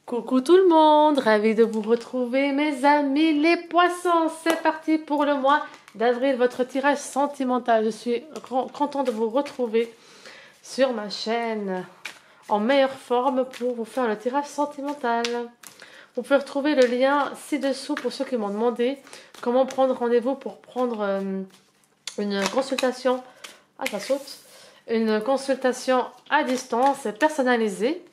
Coucou tout le monde, ravi de vous retrouver mes amis les poissons. C'est parti pour le mois d'avril, votre tirage sentimental. Je suis contente de vous retrouver sur ma chaîne en meilleure forme pour vous faire le tirage sentimental. Vous pouvez retrouver le lien ci-dessous pour ceux qui m'ont demandé comment prendre rendez-vous pour prendre une consultation. Ah, ça saute. Une consultation à distance personnalisée.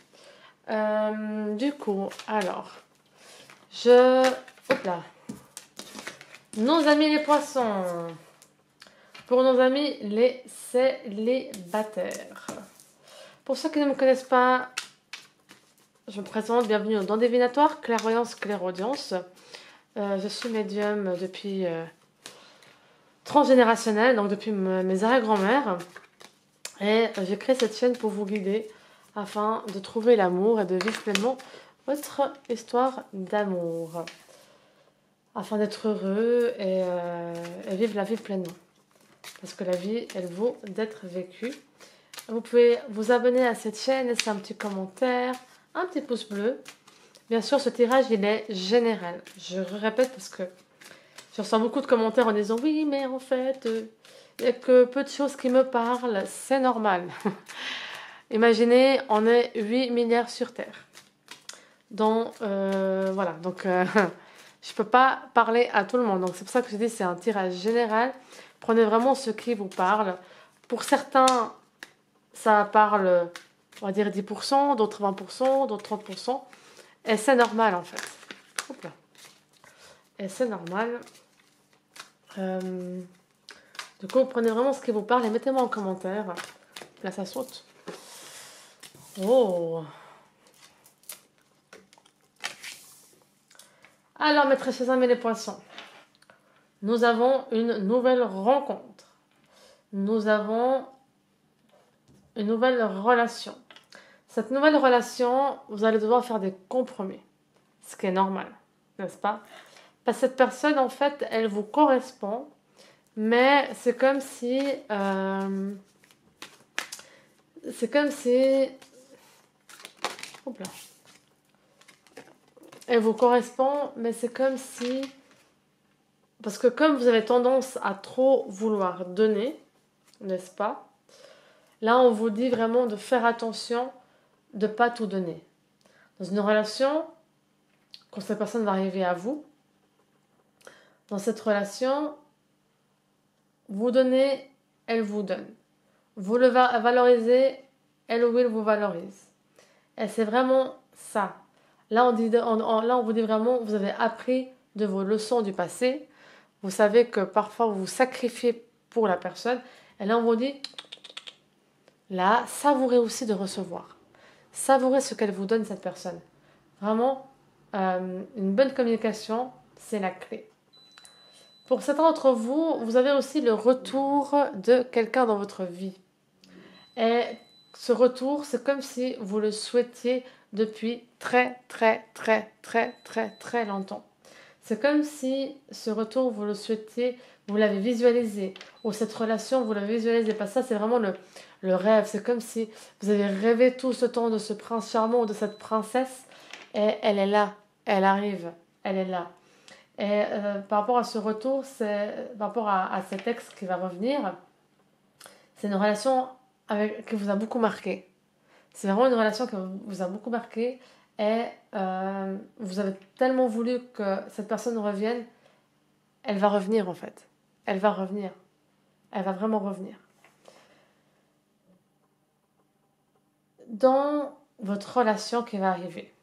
Du coup, alors, hop là. Nos amis les poissons. Pour nos amis les célibataires. Pour ceux qui ne me connaissent pas, je me présente, bienvenue dans Divinatoire, clairvoyance, clairaudience. Je suis médium depuis transgénérationnel, donc depuis mes arrière-grand-mères. Et j'ai créé cette chaîne pour vous guider afin de trouver l'amour et de vivre pleinement votre histoire d'amour. Afin d'être heureux et vivre la vie pleinement. Parce que la vie, elle vaut d'être vécue. Vous pouvez vous abonner à cette chaîne, laisser un petit commentaire, un petit pouce bleu. Bien sûr, ce tirage, il est général. Je répète parce que je reçois beaucoup de commentaires en disant « Oui, mais en fait, il n'y a que peu de choses qui me parlent. » C'est normal. Imaginez, on est 8 milliards sur Terre. Donc, voilà. Donc, je ne peux pas parler à tout le monde. Donc, c'est pour ça que je dis c'est un tirage général. Prenez vraiment ce qui vous parle. Pour certains, ça parle, on va dire 10%, d'autres 20%, d'autres 30%. Et c'est normal, en fait. Hop là. Et c'est normal. Du coup, prenez vraiment ce qui vous parle et mettez-moi en commentaire. Là, ça saute. Oh. Alors, mes très chers amis les poissons, nous avons une nouvelle rencontre. Nous avons une nouvelle relation. Cette nouvelle relation, vous allez devoir faire des compromis. Ce qui est normal, n'est-ce pas? Parce que cette personne, en fait, elle vous correspond, mais c'est comme si... Hop là. Elle vous correspond, mais c'est comme si... Parce que comme vous avez tendance à trop vouloir donner, n'est-ce pas? Là, on vous dit vraiment de faire attention de ne pas tout donner. Dans une relation, quand cette personne va arriver à vous, dans cette relation, vous donnez, elle vous donne. Vous le valorisez, elle ou il vous valorise. Et c'est vraiment ça. Là, on vous dit vraiment, vous avez appris de vos leçons du passé. Vous savez que parfois, vous vous sacrifiez pour la personne. Et là, on vous dit, là, savourez aussi de recevoir. Savourez ce qu'elle vous donne, cette personne. Vraiment, une bonne communication, c'est la clé. Pour certains d'entre vous, vous avez aussi le retour de quelqu'un dans votre vie. Et ce retour, c'est comme si vous le souhaitiez depuis très, très, très, très, très, très longtemps. C'est comme si ce retour, vous le souhaitiez, vous l'avez visualisé. Ou cette relation, vous l'avez visualisé. Parce que ça, c'est vraiment le rêve. C'est comme si vous avez rêvé tout ce temps de ce prince charmant ou de cette princesse. Et elle est là. Elle arrive. Elle est là. Et par rapport à ce retour, par rapport à cet ex qui va revenir, c'est une relation qui vous a beaucoup marqué. C'est vraiment une relation qui vous a beaucoup marqué et vous avez tellement voulu que cette personne revienne, elle va revenir en fait. Elle va revenir. Elle va vraiment revenir. Dans votre relation qui va arriver,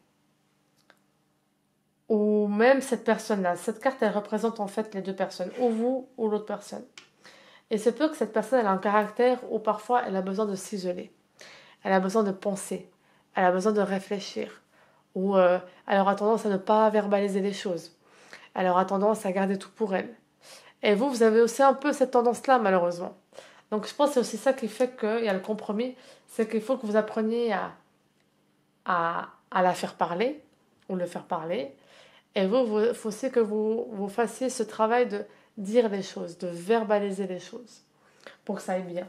ou même cette personne-là, cette carte elle représente en fait les deux personnes, ou vous ou l'autre personne. Et c'est peu que cette personne elle a un caractère où parfois elle a besoin de s'isoler. Elle a besoin de penser. Elle a besoin de réfléchir. Ou elle aura tendance à ne pas verbaliser les choses. Elle aura tendance à garder tout pour elle. Et vous avez aussi un peu cette tendance-là, malheureusement. Donc je pense que c'est aussi ça qui fait qu'il y a le compromis. C'est qu'il faut que vous appreniez à la faire parler, ou le faire parler. Et il faut aussi que vous fassiez ce travail de dire les choses, de verbaliser les choses, pour que ça aille bien.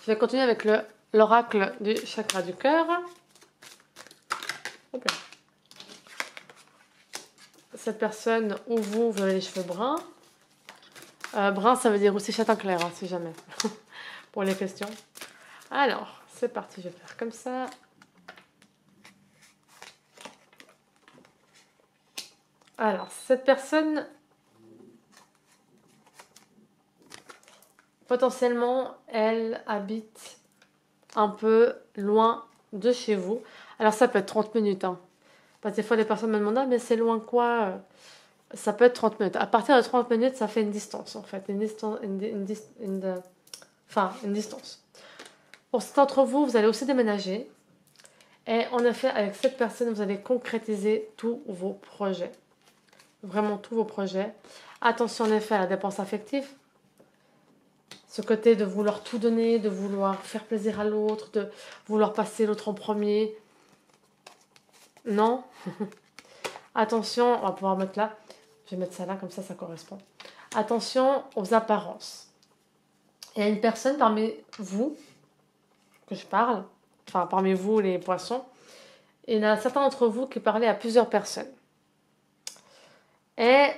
Je vais continuer avec l'oracle du chakra du cœur. Hop là. cette personne ou vous avez les cheveux bruns. Brun, ça veut dire aussi châtain clair, hein, si jamais, pour les questions. Alors, c'est parti, je vais faire comme ça. Alors, cette personne, potentiellement, elle habite un peu loin de chez vous. Alors, ça peut être 30 minutes. Hein. Parce que des fois, les personnes me demandent, ah, mais c'est loin quoi? Ça peut être 30 minutes. À partir de 30 minutes, ça fait une distance, en fait. Une distance. Pour certains d'entre vous, vous allez aussi déménager. Et en effet, avec cette personne, vous allez concrétiser tous vos projets. Vraiment tous vos projets. Attention en effet à la dépense affective. Ce côté de vouloir tout donner, de vouloir faire plaisir à l'autre, de vouloir passer l'autre en premier. Non. Attention, on va pouvoir mettre là. Je vais mettre ça là, comme ça correspond. Attention aux apparences. Il y a une personne parmi vous, que je parle, enfin parmi vous les poissons, et il y en a certains d'entre vous qui parlaient à plusieurs personnes. Et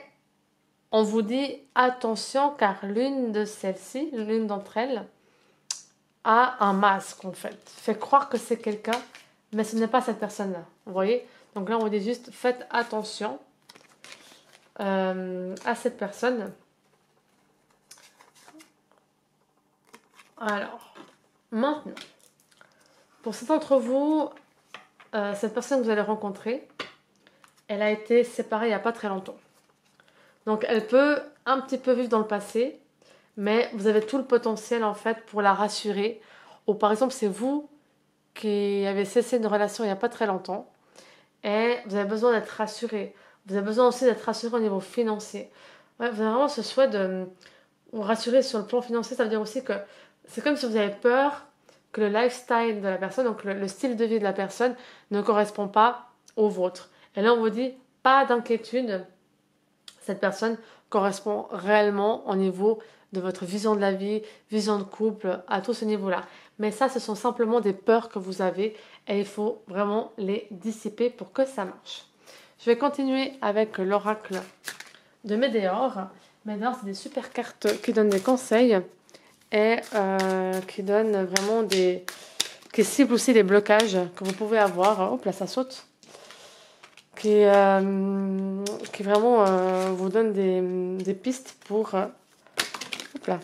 on vous dit attention car l'une de celles-ci, l'une d'entre elles, a un masque en fait croire que c'est quelqu'un, mais ce n'est pas cette personne-là. Vous voyez? Donc là on vous dit juste faites attention à cette personne. Alors, maintenant, pour certains d'entre vous, cette personne que vous allez rencontrer, elle a été séparée il n'y a pas très longtemps. Donc elle peut un petit peu vivre dans le passé, mais vous avez tout le potentiel en fait pour la rassurer. Ou par exemple, c'est vous qui avez cessé une relation il n'y a pas très longtemps et vous avez besoin d'être rassuré. Vous avez besoin aussi d'être rassuré au niveau financier. Ouais, vous avez vraiment ce souhait de vous rassurer sur le plan financier. Ça veut dire aussi que c'est comme si vous avez peur que le lifestyle de la personne, donc le style de vie de la personne, ne correspond pas au vôtre. Et là, on vous dit, pas d'inquiétude, cette personne correspond réellement au niveau de votre vision de la vie, vision de couple, à tout ce niveau-là. Mais ça, ce sont simplement des peurs que vous avez et il faut vraiment les dissiper pour que ça marche. Je vais continuer avec l'oracle de Médéor. Médéor, c'est des super cartes qui donnent des conseils et qui donnent vraiment qui ciblent aussi les blocages que vous pouvez avoir. Hop là, ça saute. Qui vraiment vous donne des pistes pour... hop là.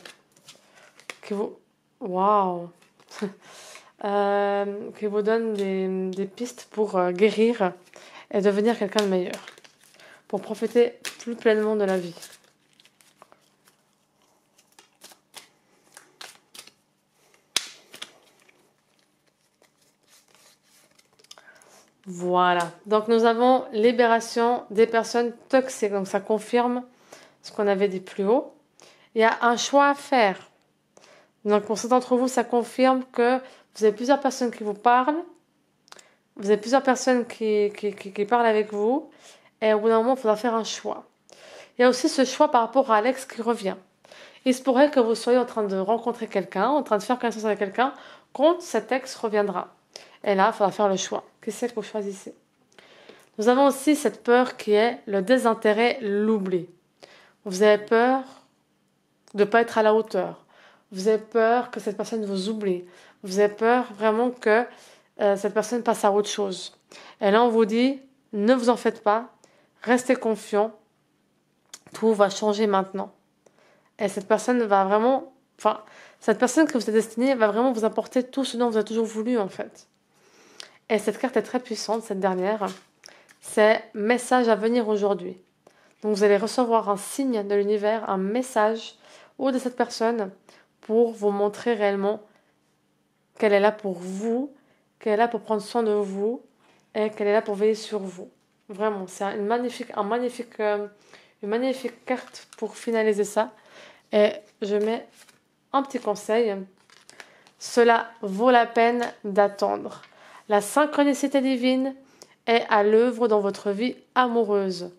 Waouh. Qui vous donne des pistes pour guérir et devenir quelqu'un de meilleur. Pour profiter plus pleinement de la vie. Voilà, donc nous avons libération des personnes toxiques, donc ça confirme ce qu'on avait dit plus haut. Il y a un choix à faire. Donc pour certains d'entre vous, ça confirme que vous avez plusieurs personnes qui vous parlent, vous avez plusieurs personnes qui parlent avec vous, et au bout d'un moment, il faudra faire un choix. Il y a aussi ce choix par rapport à Alex qui revient. Il se pourrait que vous soyez en train de rencontrer quelqu'un, en train de faire connaissance avec quelqu'un, quand cet ex reviendra. Et là, il faudra faire le choix. Qu'est-ce que vous choisissez? Nous avons aussi cette peur qui est le désintérêt, l'oubli. Vous avez peur de ne pas être à la hauteur. Vous avez peur que cette personne vous oublie. Vous avez peur vraiment que cette personne passe à autre chose. Et là, on vous dit, ne vous en faites pas. Restez confiants. Tout va changer maintenant. Et cette personne va vraiment... cette personne que vous êtes destinée va vraiment vous apporter tout ce dont vous avez toujours voulu, en fait. Et cette carte est très puissante, cette dernière. C'est message à venir aujourd'hui. Donc vous allez recevoir un signe de l'univers, un message ou de cette personne pour vous montrer réellement qu'elle est là pour vous, qu'elle est là pour prendre soin de vous et qu'elle est là pour veiller sur vous. Vraiment, c'est une magnifique carte pour finaliser ça. Et je mets un petit conseil. Cela vaut la peine d'attendre. La synchronicité divine est à l'œuvre dans votre vie amoureuse.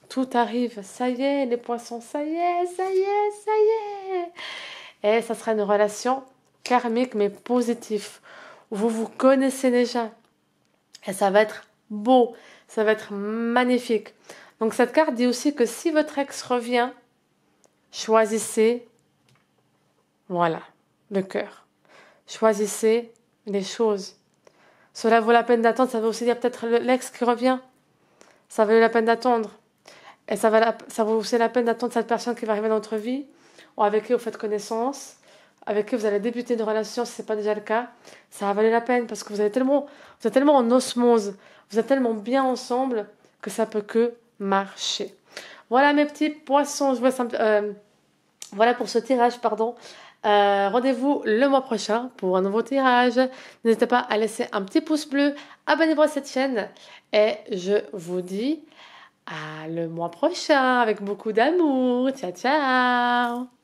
Tout arrive, ça y est, les poissons, ça y est, ça y est, ça y est. Et ça sera une relation karmique mais positive. Vous vous connaissez déjà. Et ça va être beau, ça va être magnifique. Donc cette carte dit aussi que si votre ex revient, choisissez, voilà, le cœur. Choisissez les choses. Cela vaut la peine d'attendre, ça veut aussi dire peut-être l'ex qui revient. Ça vaut la peine d'attendre. Et ça vaut aussi la peine d'attendre cette personne qui va arriver dans votre vie, ou avec qui vous faites connaissance, avec qui vous allez débuter une relation si ce n'est pas déjà le cas. Ça va valer la peine parce que vous êtes tellement en osmose, vous êtes tellement bien ensemble que ça peut que marcher. Voilà mes petits poissons, voilà pour ce tirage, pardon. Rendez-vous le mois prochain pour un nouveau tirage. N'hésitez pas à laisser un petit pouce bleu, abonnez-vous à cette chaîne et je vous dis à le mois prochain avec beaucoup d'amour. Ciao, ciao!